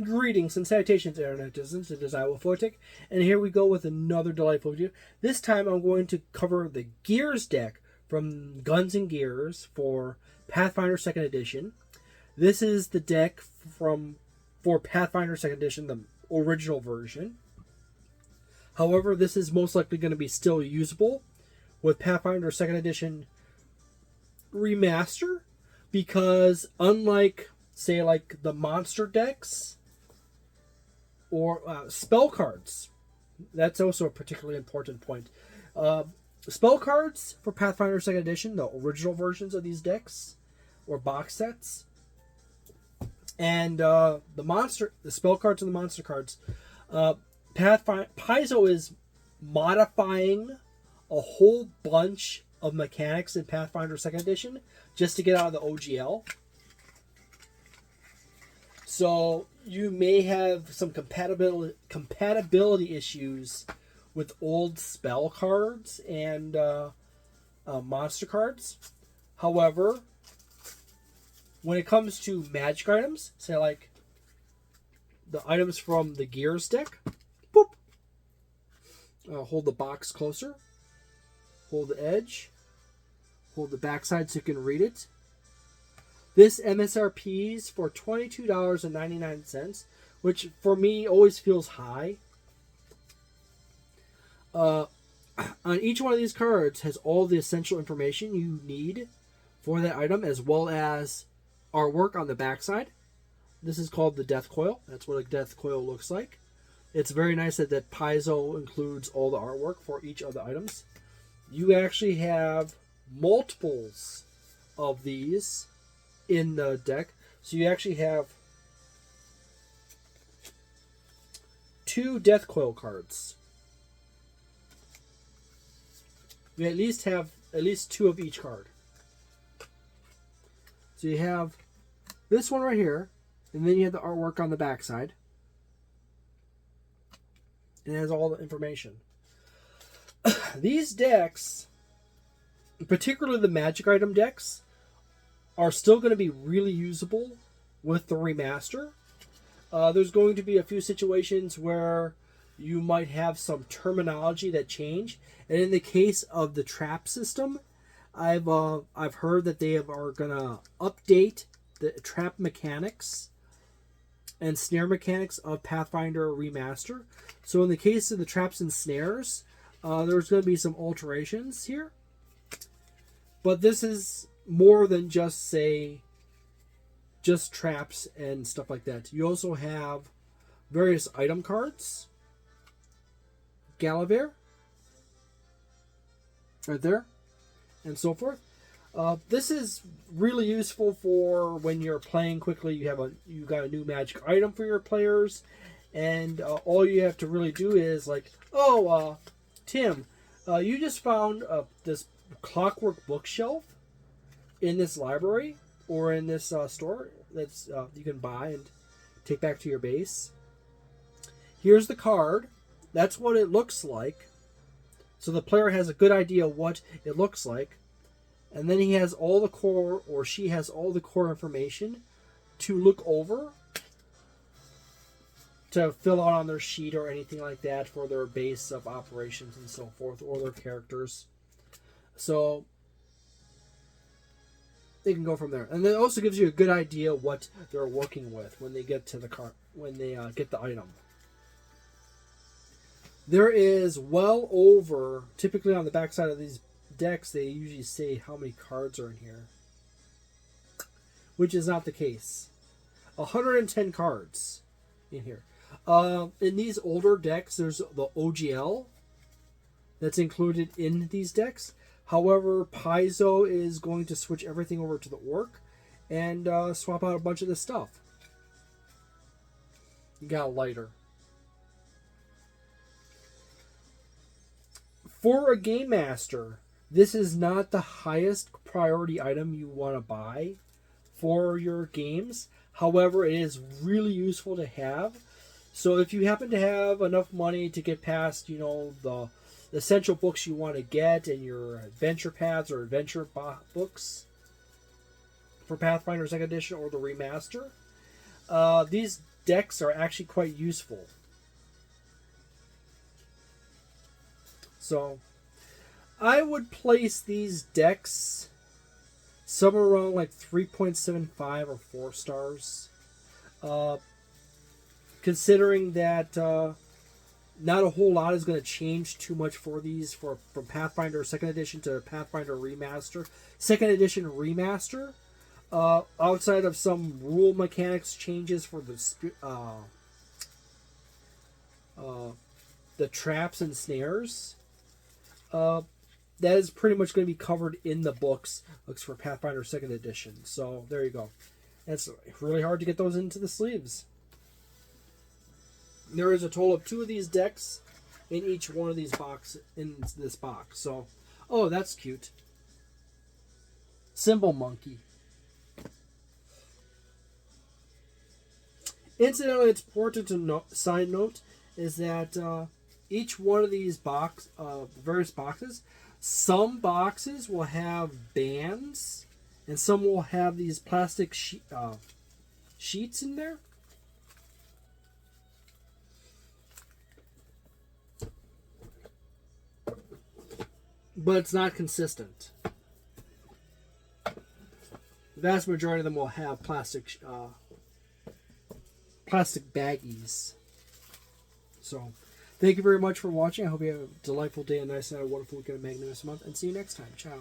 Greetings and salutations, Internet netizens. It is Wolfphototech, and here we go with another delightful video. This time I'm going to cover the Gears deck from Guns and Gears for Pathfinder 2nd Edition. This is the deck for Pathfinder 2nd Edition, the original version. However, this is most likely going to be still usable with Pathfinder 2nd Edition Remaster, because unlike, say, like the monster decks or spell cards, that's also a particularly important point. Spell cards for Pathfinder 2nd Edition, the original versions of these decks or box sets, and the spell cards and the monster cards, Paizo is modifying a whole bunch of mechanics in Pathfinder 2nd Edition just to get out of the OGL. So you may have some compatibility issues with old spell cards and monster cards. However, when it comes to magic items, say like the items from the Gears deck, boop. Hold the box closer. Hold the edge. Hold the backside so you can read it. This MSRP's for $22.99, which for me always feels high. On each one of these cards has all the essential information you need for that item, as well as artwork on the backside. This is called the Death Coil. That's what a Death Coil looks like. It's very nice that Paizo includes all the artwork for each of the items. You actually have multiples of these in the deck. So you actually have 2 Death Coil cards. You at least have 2 of each card. So you have this one right here, and then you have the artwork on the backside. And it has all the information. These decks, particularly the magic item decks, are still going to be really usable with the remaster. There's going to be a few situations where you might have some terminology that change, and in the case of the trap system, I've heard that they are going to update the trap mechanics and snare mechanics of Pathfinder Remaster. So in the case of the traps and snares, there's going to be some alterations here. But this is more than just traps and stuff like that. You also have various item cards. Galaver. Right there. And so forth. This is really useful for when you're playing quickly. You got a new magic item for your players, and all you have to really do is like, Tim, you just found this clockwork bookshelf in this library or in this store that's you can buy and take back to your base. Here's the card. That's what it looks like. So the player has a good idea what it looks like. And then he has all the core, or she has all the core information to look over, to fill out on their sheet or anything like that for their base of operations and so forth, or their characters. So they can go from there. And it also gives you a good idea what they're working with when they get to the car, when they get the item. There is well over, typically on the backside of these decks, they usually say how many cards are in here, which is not the case. 110 cards in here. In these older decks, there's the OGL that's included in these decks. However, Paizo is going to switch everything over to the Orc and swap out a bunch of this stuff. You got a lighter. For a Game Master, this is not the highest priority item you want to buy for your games. However, it is really useful to have. So if you happen to have enough money to get past, the essential books you want to get and your adventure paths or adventure books for Pathfinder 2nd Edition or the Remaster, these decks are actually quite useful. So, I would place these decks somewhere around like 3.75 or 4 stars. Considering that not a whole lot is going to change too much for these from Pathfinder 2nd Edition to Pathfinder Remaster. 2nd Edition Remaster, outside of some rule mechanics changes for the traps and snares, that is pretty much going to be covered in the books for Pathfinder 2nd Edition. So there you go. It's really hard to get those into the sleeves. There is a total of 2 of these decks in each one of these in this box. So, oh, that's cute. Symbol Monkey. Incidentally, it's important to side note is that each one of these various boxes, some boxes will have bands, and some will have these plastic sheets in there. But it's not consistent. The vast majority of them will have plastic baggies. So, thank you very much for watching. I hope you have a delightful day, a nice night, a wonderful weekend, a magnificent month, and see you next time. Ciao.